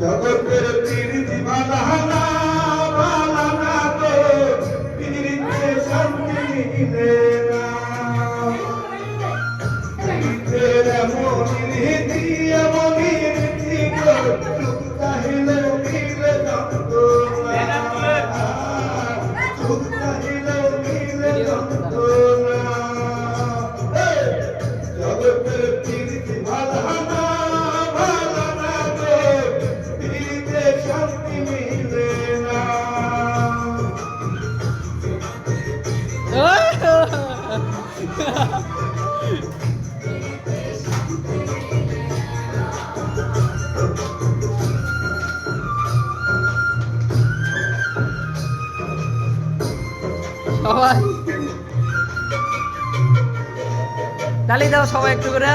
জগতের প্রীতি বাঁধানা বালা না গো প্রীতিতে শান্তি মিলে না প্রীতের এমন রীতি গো সুখ চাহিলে মিলে যন্ত্রণা সুখ চাহিলে মিলে যন্ত্রণা জগতের প্রীতি বাঁধানা বালা না গো প্রীতিতে শান্তি মিলে না সবাই তালি দাও সবাই একটু করে।